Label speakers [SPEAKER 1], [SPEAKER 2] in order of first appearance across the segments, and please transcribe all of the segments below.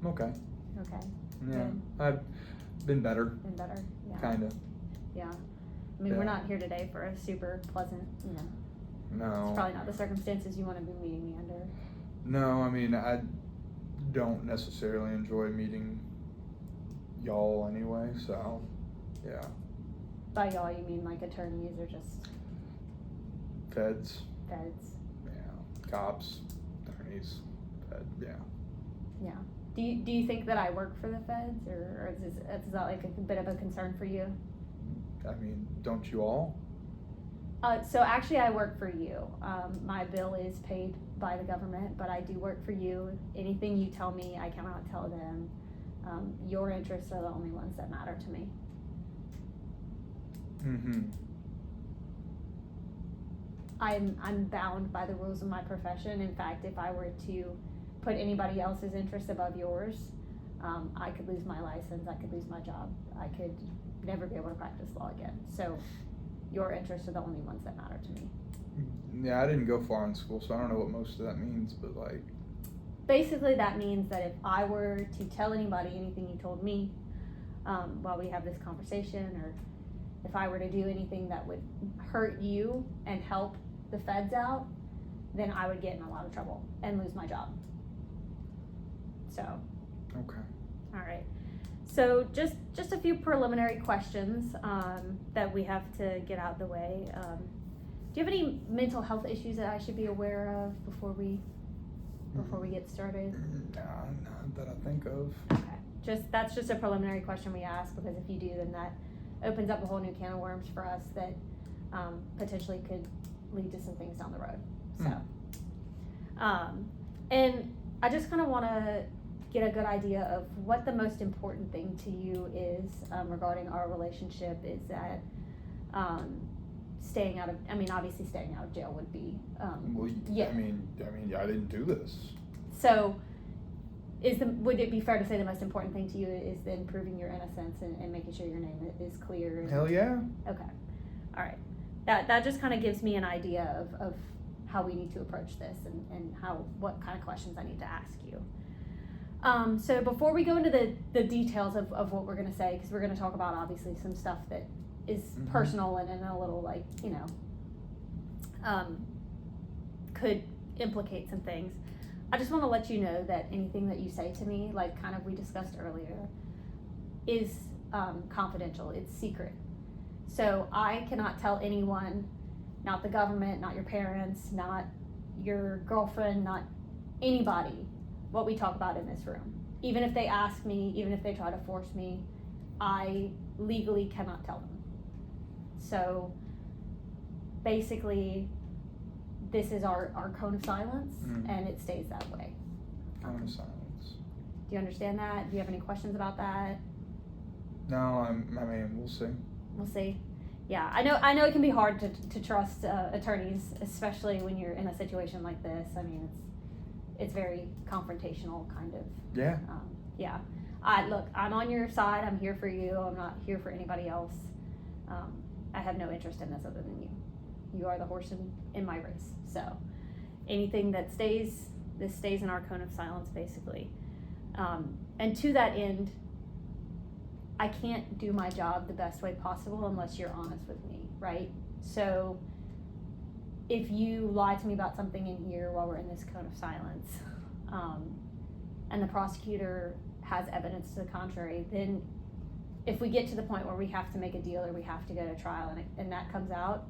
[SPEAKER 1] Okay.
[SPEAKER 2] Okay.
[SPEAKER 1] Yeah.
[SPEAKER 2] Good.
[SPEAKER 1] I've been better.
[SPEAKER 2] Been better. Yeah.
[SPEAKER 1] Kinda.
[SPEAKER 2] Yeah. I mean,
[SPEAKER 1] Yeah.
[SPEAKER 2] we're not here today for a super pleasant,
[SPEAKER 1] No.
[SPEAKER 2] it's probably not the circumstances you want to be meeting me under.
[SPEAKER 1] No, I mean, I don't necessarily enjoy meeting y'all anyway, so, yeah.
[SPEAKER 2] By y'all, you mean like attorneys or just
[SPEAKER 1] Feds,
[SPEAKER 2] feds?
[SPEAKER 1] yeah. Cops, attorneys, fed, yeah.
[SPEAKER 2] Yeah. Do you think that I work for the feds, or is that like a bit of a concern for you?
[SPEAKER 1] I mean, don't you all?
[SPEAKER 2] So actually, I work for you. My bill is paid by the government, but I do work for you. Anything you tell me, I cannot tell them. Your interests are the only ones that matter to me.
[SPEAKER 1] Mm-hmm.
[SPEAKER 2] I'm bound by the rules of my profession. In fact, if I were to put anybody else's interests above yours, I could lose my license, I could lose my job, I could never be able to practice law again. So your interests are the only ones that matter to me.
[SPEAKER 1] Yeah, I didn't go far in school, so I don't know what most of that means, but like...
[SPEAKER 2] Basically, that means that if I were to tell anybody anything you told me while we have this conversation, or if I were to do anything that would hurt you and help the feds out, then I would get in a lot of trouble and lose my job. So.
[SPEAKER 1] Okay.
[SPEAKER 2] All right. So just a few preliminary questions that we have to get out of the way. Do you have any mental health issues that I should be aware of before we get started?
[SPEAKER 1] Nah, not that I think of.
[SPEAKER 2] Okay. That's just a preliminary question we ask, because if you do, then that opens up a whole new can of worms for us that potentially could lead to some things down the road. So, and I just kind of want to get a good idea of what the most important thing to you is regarding our relationship. Is that staying out of, I mean, obviously staying out of jail would be,
[SPEAKER 1] Well,
[SPEAKER 2] yeah.
[SPEAKER 1] I mean, I didn't do this.
[SPEAKER 2] So, would it be fair to say the most important thing to you is then proving your innocence and making sure your name is clear?
[SPEAKER 1] Hell yeah.
[SPEAKER 2] Okay. All right. That just kind of gives me an idea of how we need to approach this and what kind of questions I need to ask you. So before we go into the details of what we're going to say, because we're going to talk about obviously some stuff that is personal and a little like, could implicate some things. I just want to let you know that anything that you say to me, like kind of we discussed earlier, is confidential. It's secret. So I cannot tell anyone, not the government, not your parents, not your girlfriend, not anybody, what we talk about in this room. Even if they ask me, even if they try to force me, I legally cannot tell them. So basically, this is our cone of silence, and it stays that way.
[SPEAKER 1] Cone of silence.
[SPEAKER 2] Do you understand that? Do you have any questions about that?
[SPEAKER 1] No, I mean, we'll see.
[SPEAKER 2] We'll see. Yeah, I know it can be hard to trust attorneys, especially when you're in a situation like this. I mean, it's very confrontational, kind of.
[SPEAKER 1] Yeah.
[SPEAKER 2] Yeah. Look, I'm on your side. I'm here for you. I'm not here for anybody else. I have no interest in this other than you. You are the horse in my race. So anything that stays in our cone of silence, basically. And to that end, I can't do my job the best way possible unless you're honest with me, right? So if you lie to me about something in here while we're in this cone of silence, and the prosecutor has evidence to the contrary, then if we get to the point where we have to make a deal or we have to go to trial and that comes out,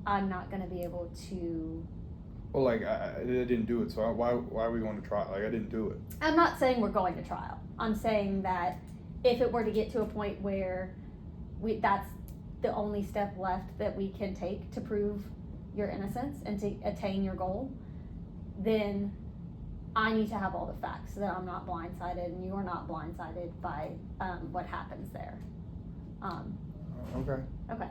[SPEAKER 2] I'm not going to be able to.
[SPEAKER 1] Well, like, I didn't do it, so why are we going to trial? Like, I didn't do it.
[SPEAKER 2] I'm not saying we're going to trial. I'm saying that if it were to get to a point where that's the only step left that we can take to prove your innocence and to attain your goal, then I need to have all the facts so that I'm not blindsided and you are not blindsided by what happens there.
[SPEAKER 1] Okay.
[SPEAKER 2] Okay.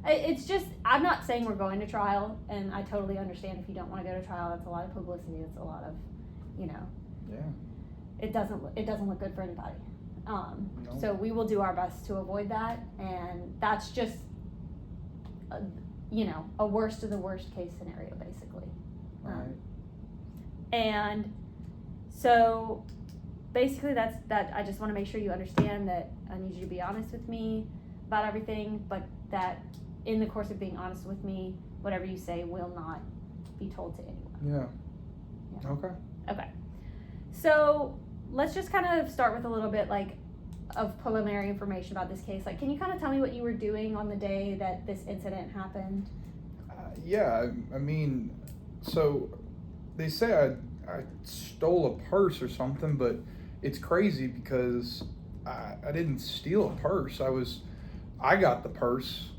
[SPEAKER 2] It's just, I'm not saying we're going to trial, and I totally understand if you don't want to go to trial. It's a lot of publicity. It's a lot of,
[SPEAKER 1] Yeah.
[SPEAKER 2] It doesn't look good for anybody.
[SPEAKER 1] No.
[SPEAKER 2] So we will do our best to avoid that, and that's just, a worst of the worst case scenario, basically.
[SPEAKER 1] All right.
[SPEAKER 2] And so basically that I just want to make sure you understand that I need you to be honest with me about everything, but that in the course of being honest with me, whatever you say will not be told to anyone.
[SPEAKER 1] Yeah. Okay.
[SPEAKER 2] Okay. So let's just kind of start with a little bit like of preliminary information about this case. Like, can you kind of tell me what you were doing on the day that this incident happened?
[SPEAKER 1] Yeah, I mean, so they say I stole a purse or something, but it's crazy because I didn't steal a purse. I got the purse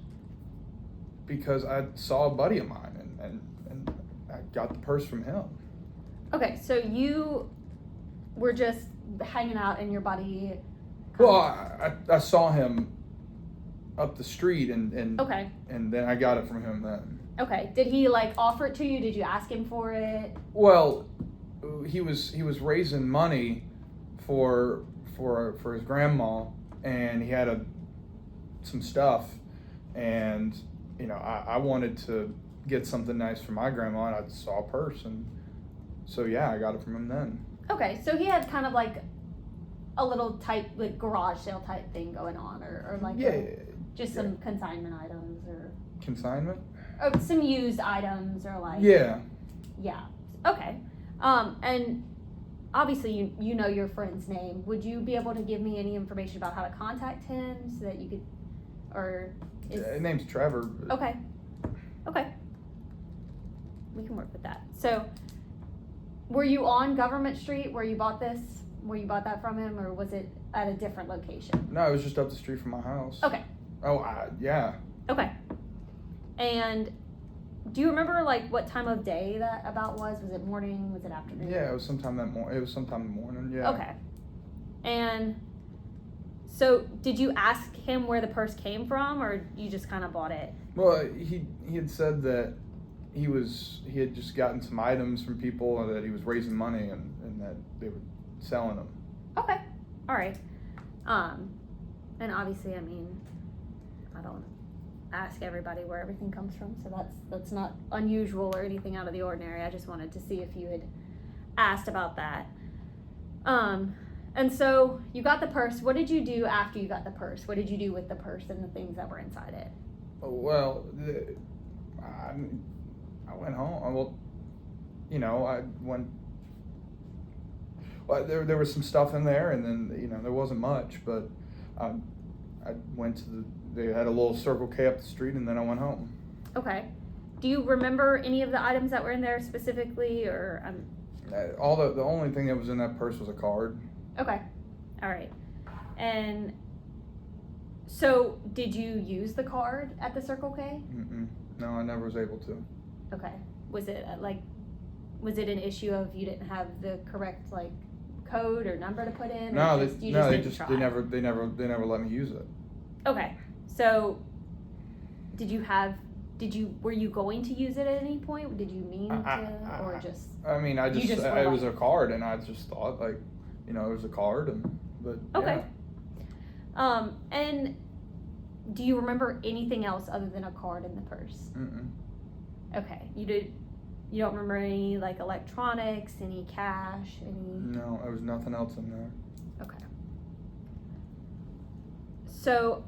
[SPEAKER 1] because I saw a buddy of mine and I got the purse from him.
[SPEAKER 2] Okay, so you were just hanging out and your buddy.
[SPEAKER 1] Well, I saw him up the street and
[SPEAKER 2] Okay.
[SPEAKER 1] And then I got it from him then.
[SPEAKER 2] Okay. Did he like offer it to you? Did you ask him for it?
[SPEAKER 1] Well, he was raising money for his grandma, and he had some stuff, and you know I wanted to get something nice for my grandma, and I saw a purse, and so yeah, I got it from him then.
[SPEAKER 2] Okay, so he had kind of like a little type like garage sale type thing going on, or like just some consignment items or
[SPEAKER 1] consignment.
[SPEAKER 2] Or some used items or like
[SPEAKER 1] Yeah.
[SPEAKER 2] Okay. And obviously you know your friend's name. Would you be able to give me any information about how to contact him so that you could, or
[SPEAKER 1] His name's Trevor.
[SPEAKER 2] Okay. We can work with that. So were you on Government Street where you bought that from him, or was it at a different location?
[SPEAKER 1] No, it was just up the street from my house.
[SPEAKER 2] Okay.
[SPEAKER 1] Oh, yeah.
[SPEAKER 2] Okay. And do you remember like what time of day that about was? Was it morning? Was it afternoon?
[SPEAKER 1] Yeah, it was sometime in the morning. Yeah.
[SPEAKER 2] Okay. And so did you ask him where the purse came from, or you just kind of bought it?
[SPEAKER 1] Well, he had said that he had just gotten some items from people, and that he was raising money, and that they were selling them.
[SPEAKER 2] Okay. All right. And obviously, I mean, I don't ask everybody where everything comes from, so that's not unusual or anything out of the ordinary. I just wanted to see if you had asked about that. And so you got the purse. What did you do after you got the purse? What did you do with the purse and the things that were inside it?
[SPEAKER 1] Well, I went home. Well, you know, I went. Well, there was some stuff in there, and then you know there wasn't much, but I went to they had a little Circle K up the street, and then I went home.
[SPEAKER 2] Okay. Do you remember any of the items that were in there specifically, or
[SPEAKER 1] The only thing that was in that purse was a card.
[SPEAKER 2] Okay. All right. And so did you use the card at the Circle K?
[SPEAKER 1] No, I never was able to.
[SPEAKER 2] Okay. Was it an issue of you didn't have the correct like code or number to put in?
[SPEAKER 1] No,
[SPEAKER 2] or
[SPEAKER 1] they never let me use it.
[SPEAKER 2] Okay. So were you going to use it at any point? Did you mean to, or just?
[SPEAKER 1] I mean, it was a card, and I just thought like, you know, it was a card, but
[SPEAKER 2] okay.
[SPEAKER 1] Yeah.
[SPEAKER 2] And do you remember anything else other than a card in the purse? Okay. You don't remember any like electronics, any cash, any?
[SPEAKER 1] No, there was nothing else in there.
[SPEAKER 2] Okay. So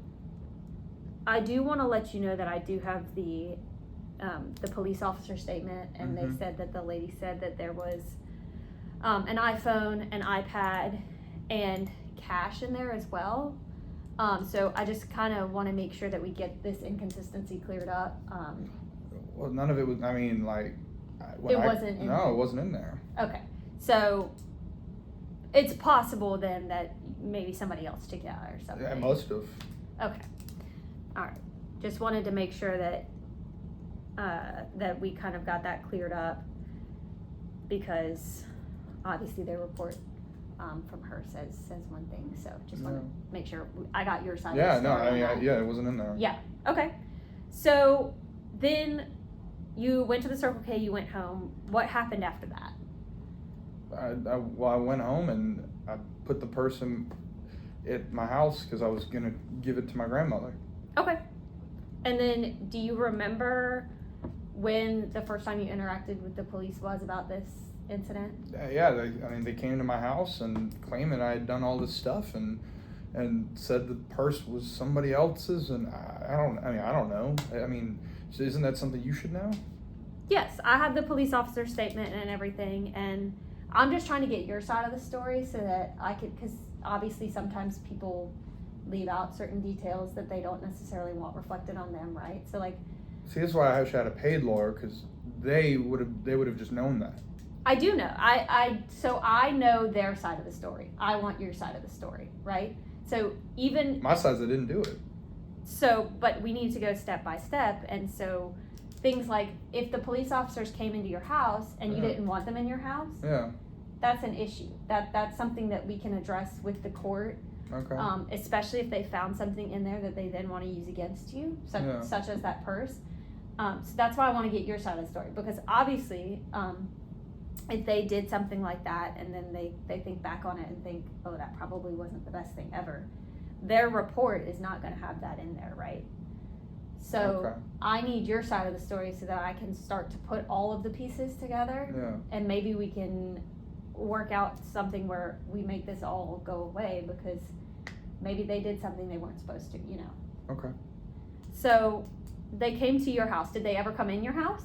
[SPEAKER 2] I do want to let you know that I do have the police officer statement, and they said that the lady said that there was an iPhone, an iPad, and cash in there as well. So I just kind of want to make sure that we get this inconsistency cleared up.
[SPEAKER 1] Well, none of it was. I mean, like,
[SPEAKER 2] It wasn't in
[SPEAKER 1] there.
[SPEAKER 2] Okay, so it's possible then that maybe somebody else took it out or something.
[SPEAKER 1] Yeah, it must have.
[SPEAKER 2] Okay, all right. Just wanted to make sure that that we kind of got that cleared up, because obviously their report from her says one thing. So just want to make sure I got your side.
[SPEAKER 1] Yeah,
[SPEAKER 2] of the story
[SPEAKER 1] it wasn't in there.
[SPEAKER 2] Yeah. Okay. So then you went to the Circle K. You went home. What happened after that?
[SPEAKER 1] I went home and I put the purse at my house because I was gonna give it to my grandmother.
[SPEAKER 2] Okay. And then, do you remember when the first time you interacted with the police was about this incident?
[SPEAKER 1] Yeah, they came to my house and claiming I had done all this stuff and said the purse was somebody else's, and I don't know. I mean, so isn't that something you should know?
[SPEAKER 2] Yes, I have the police officer statement and everything, and I'm just trying to get your side of the story so that I could, because obviously sometimes people leave out certain details that they don't necessarily want reflected on them, right? So like,
[SPEAKER 1] See, that's why I wish I had a paid lawyer, because they would have just known that.
[SPEAKER 2] I do know. So I know their side of the story. I want your side of the story, right? So even
[SPEAKER 1] My side's I didn't do it.
[SPEAKER 2] so, but we need to go step by step, and so things like if the police officers came into your house and you
[SPEAKER 1] Yeah.
[SPEAKER 2] didn't want them in your house,
[SPEAKER 1] Yeah.
[SPEAKER 2] that's an issue. That's something that we can address with the court,
[SPEAKER 1] Okay.
[SPEAKER 2] especially if they found something in there that they then want to use against you, such as that purse. So that's why I want to get your side of the story, because obviously, if they did something like that and then they think back on it and think, oh, that probably wasn't the best thing ever, their report is not going to have that in there, right? So
[SPEAKER 1] Okay.
[SPEAKER 2] I need your side of the story so that I can start to put all of the pieces together,
[SPEAKER 1] Yeah.
[SPEAKER 2] and maybe we can work out something where we make this all go away, because maybe they did something they weren't supposed to, you know.
[SPEAKER 1] Okay.
[SPEAKER 2] So they came to your house. Did they ever come in your house?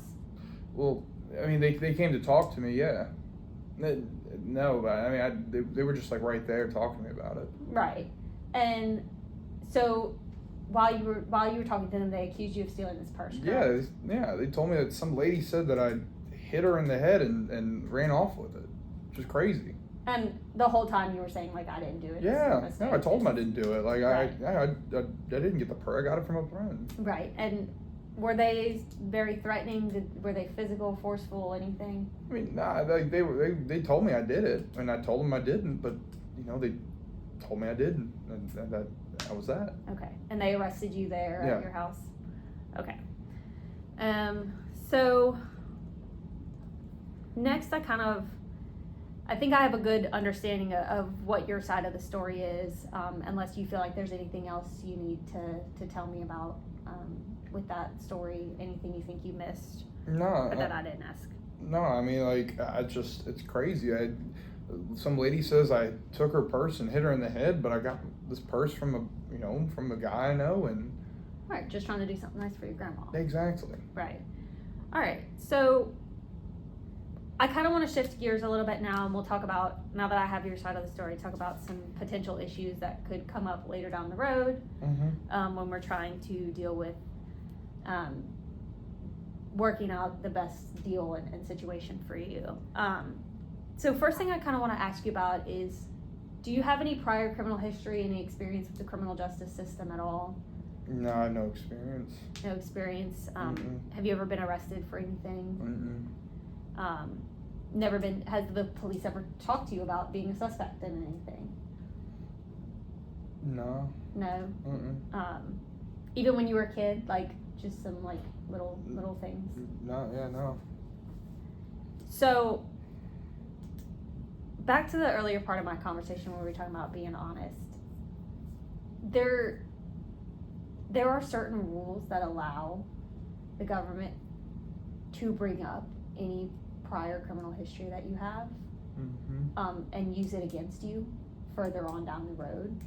[SPEAKER 1] Well, I mean, they came to talk to me. Yeah. No, but I mean, they were just like right there talking to me about it.
[SPEAKER 2] Right. And so while you were talking to them, they accused you of stealing this purse, correct?
[SPEAKER 1] Yeah. They told me that some lady said that I hit her in the head and ran off with it, which is crazy.
[SPEAKER 2] And the whole time you were saying, like, I didn't do it.
[SPEAKER 1] Yeah. No, I told them I didn't do it. Like,
[SPEAKER 2] Right.
[SPEAKER 1] I didn't get the purse. I got it from a friend.
[SPEAKER 2] Right. And were they very threatening? Were they physical, forceful, anything?
[SPEAKER 1] I mean, nah, they told me I did it, and I told them I didn't, but, you know, they told me I didn't, and that was that.
[SPEAKER 2] Okay. And they arrested you there
[SPEAKER 1] Yeah.
[SPEAKER 2] at your house? Okay. So next I think I have a good understanding of what your side of the story is, unless you feel like there's anything else you need to tell me about with that story, anything you think you missed
[SPEAKER 1] No.
[SPEAKER 2] or that I didn't ask.
[SPEAKER 1] No, I mean, like, it's crazy. Some lady says I took her purse and hit her in the head, but I got this purse from a guy I know, and
[SPEAKER 2] Right, just trying to do something nice for your grandma.
[SPEAKER 1] exactly.
[SPEAKER 2] Right. All right. So I kind of want to shift gears a little bit now, and we'll talk about, now that I have your side of the story, talk about some potential issues that could come up later down the road when we're trying to deal with working out the best deal and situation for you. So first thing I kind of want to ask you about is, do you have any prior criminal history, any experience with the criminal justice system at all?
[SPEAKER 1] No, I have no experience.
[SPEAKER 2] No experience.
[SPEAKER 1] Mm-mm.
[SPEAKER 2] Have you ever been arrested for anything?
[SPEAKER 1] Mm-mm.
[SPEAKER 2] Has the police ever talked to you about being a suspect in anything?
[SPEAKER 1] No.
[SPEAKER 2] No.
[SPEAKER 1] Mm-mm.
[SPEAKER 2] Even when you were a kid, like just some like little things.
[SPEAKER 1] No. Yeah. No.
[SPEAKER 2] So back to the earlier part of my conversation where we were talking about being honest. There are certain rules that allow the government to bring up any prior criminal history that you have, and use it against you further on down the road,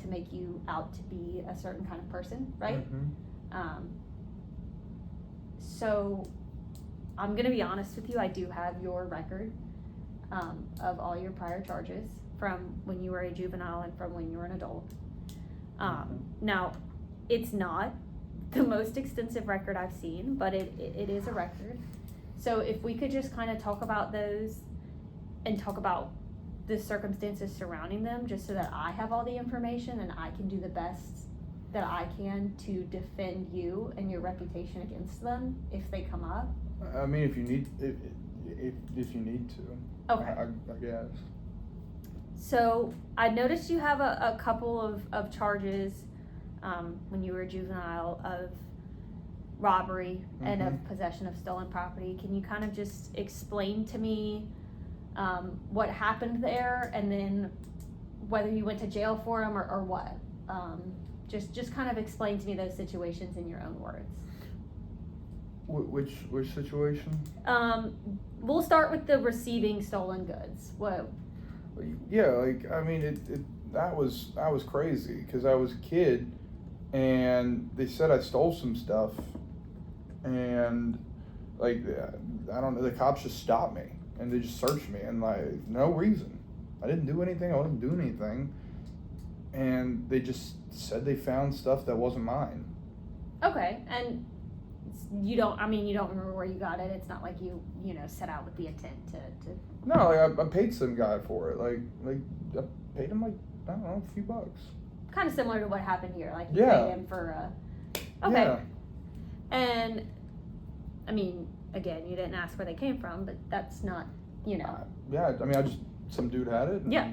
[SPEAKER 2] to make you out to be a certain kind of person, right? So I'm gonna be honest with you, I do have your record of all your prior charges from when you were a juvenile and from when you were an adult. Now, it's not the most extensive record I've seen, but it is a record. So if we could just kind of talk about those and talk about the circumstances surrounding them, just so that I have all the information and I can do the best that I can to defend you and your reputation against them if they come up.
[SPEAKER 1] I mean, if you need to.
[SPEAKER 2] Okay.
[SPEAKER 1] I guess.
[SPEAKER 2] So I noticed you have a couple of charges when you were a juvenile of robbery and of possession of stolen property. Can you kind of just explain to me what happened there, and then whether you went to jail for them or what? Just kind of explain to me those situations in your own words.
[SPEAKER 1] Which situation?
[SPEAKER 2] We'll start with the receiving stolen goods. What?
[SPEAKER 1] Yeah, like I mean, that was crazy because I was a kid, and they said I stole some stuff, and like I don't know, the cops just stopped me and they just searched me and like no reason. I didn't do anything. I wasn't doing anything, and they just said they found stuff that wasn't mine.
[SPEAKER 2] Okay, and you don't remember where you got it. It's not like you set out with the intent to.
[SPEAKER 1] No, like I paid some guy for it. Like I paid him like I don't know, a few bucks.
[SPEAKER 2] Kind of similar to what happened here. Like you
[SPEAKER 1] Yeah.
[SPEAKER 2] paid him for okay.
[SPEAKER 1] Yeah.
[SPEAKER 2] And I mean, again, you didn't ask where they came from, but that's not
[SPEAKER 1] Yeah, I mean, some dude had it. And,
[SPEAKER 2] Yeah.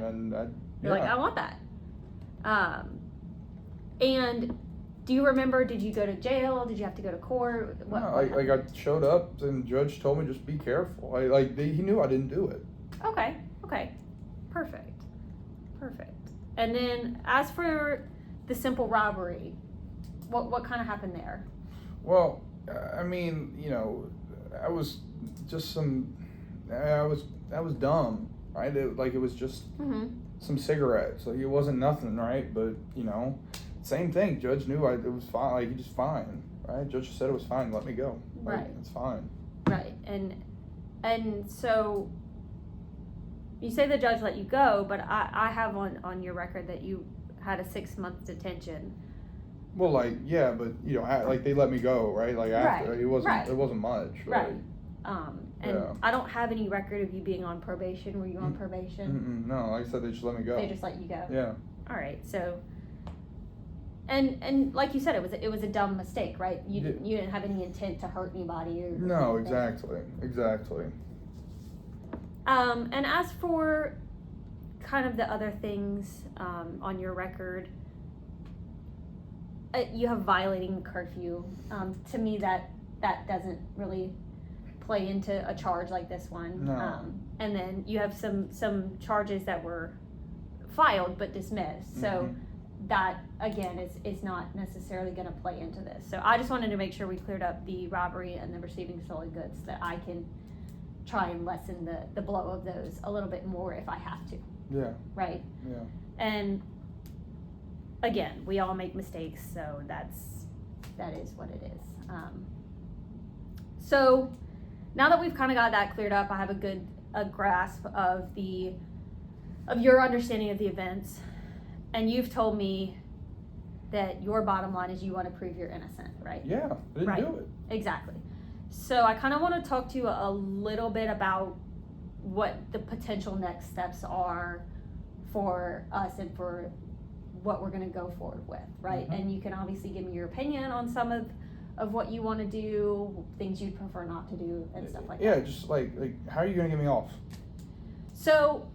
[SPEAKER 2] You're like, I want that. And do you remember? Did you go to jail? Did you have to go to court? What
[SPEAKER 1] like I showed up and the judge told me just be careful. He knew I didn't do it.
[SPEAKER 2] Okay. Perfect. And then as for the simple robbery, what kind of happened there?
[SPEAKER 1] Well, I mean, I was just I was dumb, right? It was just some cigarettes. Like it wasn't nothing, right? But same thing. Judge knew it was fine. Like he just fine, right? Judge said it was fine. Let me go. Like,
[SPEAKER 2] Right.
[SPEAKER 1] It's fine.
[SPEAKER 2] Right. And so you say the judge let you go, but I have on your record that you had a 6-month detention.
[SPEAKER 1] Well, yeah, but they let me go, right? Like after
[SPEAKER 2] Right,
[SPEAKER 1] it wasn't
[SPEAKER 2] right.
[SPEAKER 1] it wasn't much,
[SPEAKER 2] Right. And
[SPEAKER 1] Yeah.
[SPEAKER 2] I don't have any record of you being on probation. Were you on probation?
[SPEAKER 1] No, like I said, they just let me go.
[SPEAKER 2] They just let you go.
[SPEAKER 1] Yeah.
[SPEAKER 2] All right. So. And like you said, it was a dumb mistake, right? You didn't have any intent to hurt anybody or.
[SPEAKER 1] No,
[SPEAKER 2] anything.
[SPEAKER 1] exactly.
[SPEAKER 2] And as for kind of the other things on your record, you have violating the curfew. To me, that doesn't really play into a charge like this one.
[SPEAKER 1] No.
[SPEAKER 2] And then you have some charges that were filed but dismissed. So that again is not necessarily going to play into this. So I just wanted to make sure we cleared up the robbery and the receiving stolen goods, so that I can try and lessen the blow of those a little bit more if I have to.
[SPEAKER 1] Yeah.
[SPEAKER 2] Right?
[SPEAKER 1] Yeah.
[SPEAKER 2] And again, we all make mistakes, so that is what it is. So now that we've kind of got that cleared up, I have a grasp of your understanding of the events, and you've told me that your bottom line is you want to prove you're innocent, right?
[SPEAKER 1] Yeah, I didn't do it.
[SPEAKER 2] Exactly. So I kind of want to talk to you a little bit about what the potential next steps are for us and for what we're going to go forward with, right? And you can obviously give me your opinion on some of what you want to do, things you'd prefer not to do, and stuff like that.
[SPEAKER 1] Yeah, just like how are you going to get me off?
[SPEAKER 2] So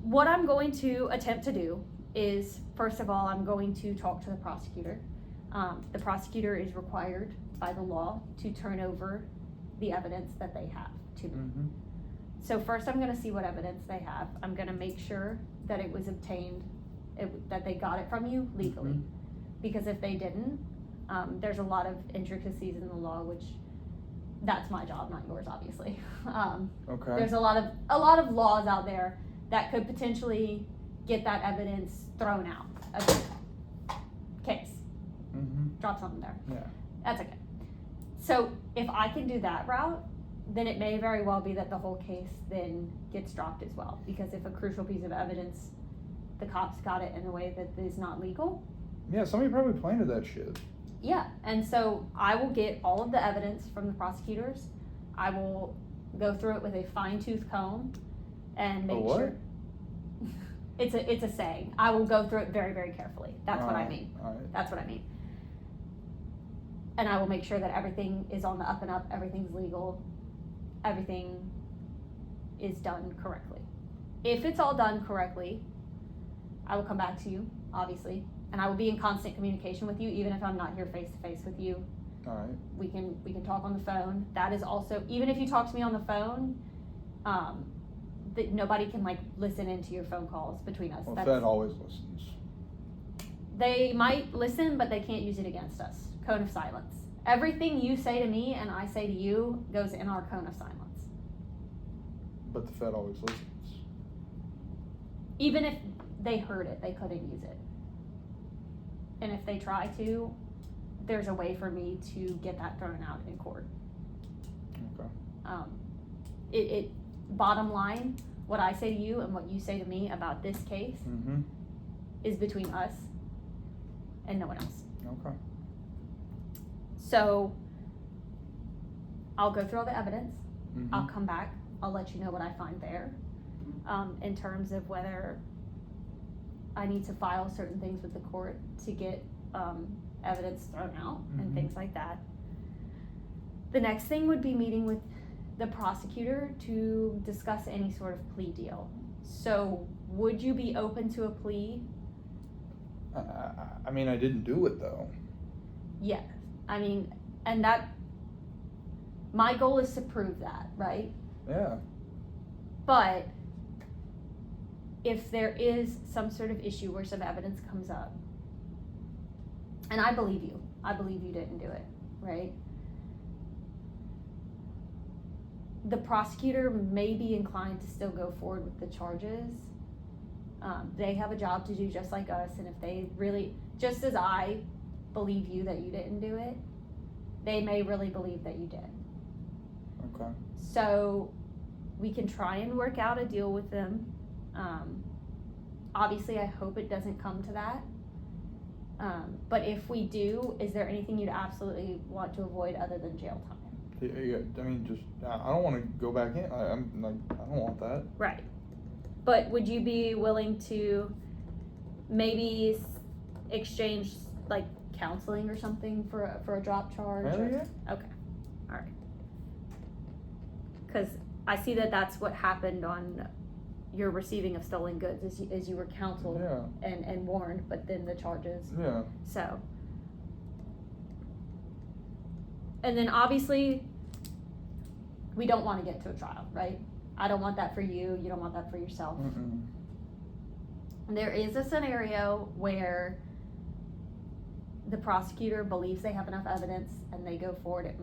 [SPEAKER 2] what I'm going to attempt to do is, first of all, I'm going to talk to the prosecutor. The prosecutor is required by the law to turn over the evidence that they have to me. So first I'm going to see what evidence they have. I'm going to make sure that it was obtained, that they got it from you legally. Because if they didn't, there's a lot of intricacies in the law, which that's my job, not yours, obviously.
[SPEAKER 1] Okay.
[SPEAKER 2] There's a lot of laws out there that could potentially get that evidence thrown out of the case. Drop something there.
[SPEAKER 1] Yeah.
[SPEAKER 2] That's okay. So if I can do that route, then it may very well be that the whole case then gets dropped as well. Because if a crucial piece of evidence, the cops got it in a way that is not legal.
[SPEAKER 1] Yeah, somebody probably planted that shit.
[SPEAKER 2] Yeah, and so I will get all of the evidence from the prosecutors. I will go through it with a fine-tooth comb and make sure. It's a saying. I will go through it very, very carefully. That's what I mean.
[SPEAKER 1] All right.
[SPEAKER 2] That's what I mean. And I will make sure that everything is on the up and up, everything's legal, everything is done correctly. If it's all done correctly, I will come back to you, obviously, and I will be in constant communication with you, even if I'm not here face to face with you.
[SPEAKER 1] All right.
[SPEAKER 2] We can talk on the phone. That is also, even if you talk to me on the phone, that nobody can listen into your phone calls between us.
[SPEAKER 1] Well, Fed always listens.
[SPEAKER 2] They might listen, but they can't use it against us. Code of silence. Everything you say to me and I say to you goes in our cone of silence.
[SPEAKER 1] But the Fed always listens.
[SPEAKER 2] Even if they heard it, they couldn't use it. And if they try to, there's a way for me to get that thrown out in court.
[SPEAKER 1] Okay.
[SPEAKER 2] Bottom line, what I say to you and what you say to me about this case is between us and no one else.
[SPEAKER 1] Okay.
[SPEAKER 2] So I'll go through all the evidence. I'll come back. I'll let you know what I find there. In terms of whether I need to file certain things with the court to get evidence thrown out and things like that. The next thing would be meeting with the prosecutor to discuss any sort of plea deal. So would you be open to a plea?
[SPEAKER 1] I mean, I didn't do it though.
[SPEAKER 2] Yes. I mean, and that, my goal is to prove that, right?
[SPEAKER 1] Yeah.
[SPEAKER 2] But if there is some sort of issue where some evidence comes up, and I believe you didn't do it, right? The prosecutor may be inclined to still go forward with the charges. They have a job to do just like us, and if they really, just as I believe you that you didn't do it, they may really believe that you did.
[SPEAKER 1] Okay.
[SPEAKER 2] So we can try and work out a deal with them. Obviously, I hope it doesn't come to that. But if we do, is there anything you'd absolutely want to avoid other than jail time?
[SPEAKER 1] Yeah, I mean, just I don't want to go back in. I'm like, I don't want that.
[SPEAKER 2] Right. But would you be willing to maybe exchange like counseling or something for a drop charge?
[SPEAKER 1] Hell yeah.
[SPEAKER 2] Okay. All right. Because I see that that's what happened on your receiving of stolen goods, is you were counseled and warned, but then the charges.
[SPEAKER 1] Yeah.
[SPEAKER 2] So. And then obviously, we don't want to get to a trial, right? I don't want that for you. You don't want that for yourself. There is a scenario where the prosecutor believes they have enough evidence and they go forward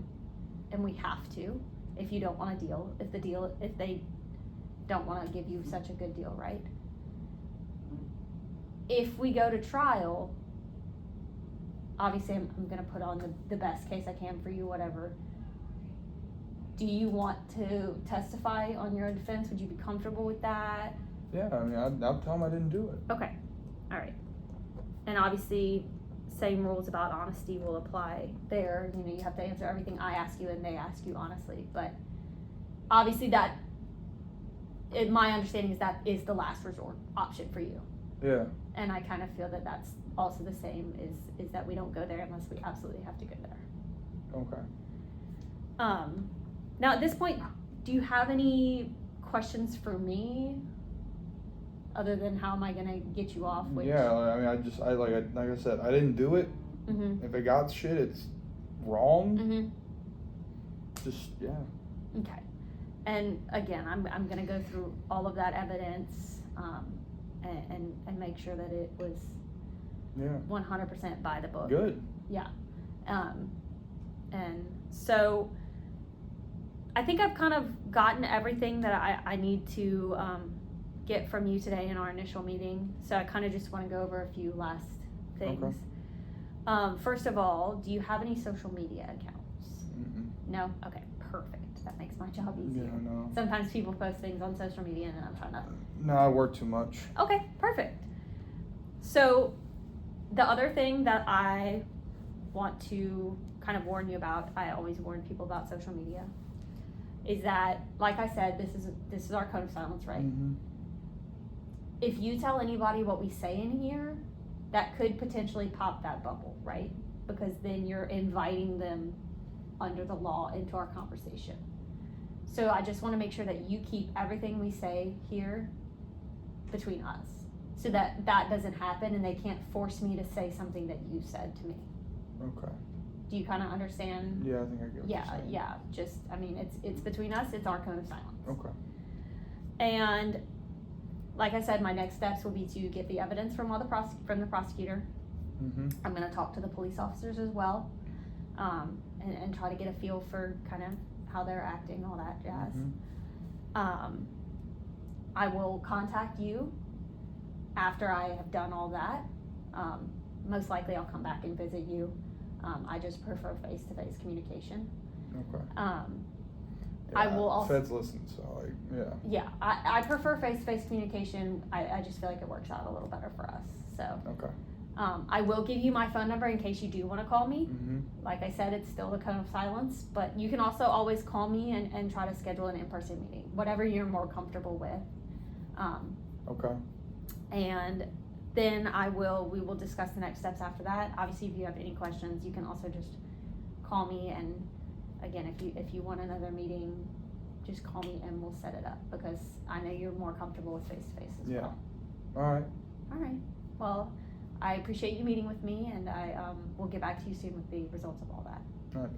[SPEAKER 2] and we have to, if you don't want a deal, if they don't want to give you such a good deal, right? If we go to trial, obviously I'm going to put on the best case I can for you, whatever. Do you want to testify on your own defense? Would you be comfortable with that?
[SPEAKER 1] Yeah, I mean, I'll tell them I didn't do it.
[SPEAKER 2] Okay, all right. And obviously, same rules about honesty will apply there. You know, you have to answer everything I ask you and they ask you honestly. But obviously my understanding is that is the last resort option for you.
[SPEAKER 1] Yeah.
[SPEAKER 2] And I kind of feel that that's also the same, is that we don't go there unless we absolutely have to go there.
[SPEAKER 1] Okay.
[SPEAKER 2] Now at this point, do you have any questions for me other than how am I gonna get you off?
[SPEAKER 1] Yeah, I mean, like I said, I didn't do it. If it got shit, it's wrong. Just, yeah.
[SPEAKER 2] Okay. And again, I'm gonna go through all of that evidence, and make sure that it was 100% by the book.
[SPEAKER 1] Good.
[SPEAKER 2] Yeah. And so I think I've kind of gotten everything that I need to get from you today in our initial meeting. So I kind of just want to go over a few last things. Okay. First of all, do you have any social media accounts? No? Okay, perfect. That makes my job easier.
[SPEAKER 1] Yeah, no.
[SPEAKER 2] Sometimes people post things on social media and then I'm trying to...
[SPEAKER 1] No, I work too much.
[SPEAKER 2] Okay, perfect. So the other thing that I want to kind of warn you about, I always warn people about social media, is that, like I said, this is our code of silence, right? If you tell anybody what we say in here, that could potentially pop that bubble, right? Because then you're inviting them under the law into our conversation. So I just want to make sure that you keep everything we say here between us, so that doesn't happen and they can't force me to say something that you said to me.
[SPEAKER 1] Okay.
[SPEAKER 2] Do you kind of understand?
[SPEAKER 1] Yeah, I think I get what you're saying.
[SPEAKER 2] Yeah. Just, I mean, it's between us. It's our code of silence.
[SPEAKER 1] Okay.
[SPEAKER 2] And like I said, my next steps will be to get the evidence from the prosecutor. I'm going to talk to the police officers as well. and try to get a feel for kind of how they're acting, all that jazz.
[SPEAKER 1] Mm-hmm.
[SPEAKER 2] I will contact you after I have done all that. Most likely I'll come back and visit you. I just prefer face-to-face communication.
[SPEAKER 1] Okay.
[SPEAKER 2] I will also.
[SPEAKER 1] Feds listen, so
[SPEAKER 2] Yeah, I prefer face-to-face communication. I just feel like it works out a little better for us. So.
[SPEAKER 1] Okay.
[SPEAKER 2] I will give you my phone number in case you do want to call me.
[SPEAKER 1] Mm-hmm.
[SPEAKER 2] Like I said, it's still a cone of silence, but you can also always call me and try to schedule an in-person meeting, whatever you're more comfortable with.
[SPEAKER 1] Okay.
[SPEAKER 2] And then we will discuss the next steps after that. Obviously, if you have any questions, you can also just call me. And again, if you want another meeting, just call me and we'll set it up, because I know you're more comfortable with face-to-face as well.
[SPEAKER 1] All right.
[SPEAKER 2] All right. Well, I appreciate you meeting with me, and I will get back to you soon with the results of all that.
[SPEAKER 1] All right.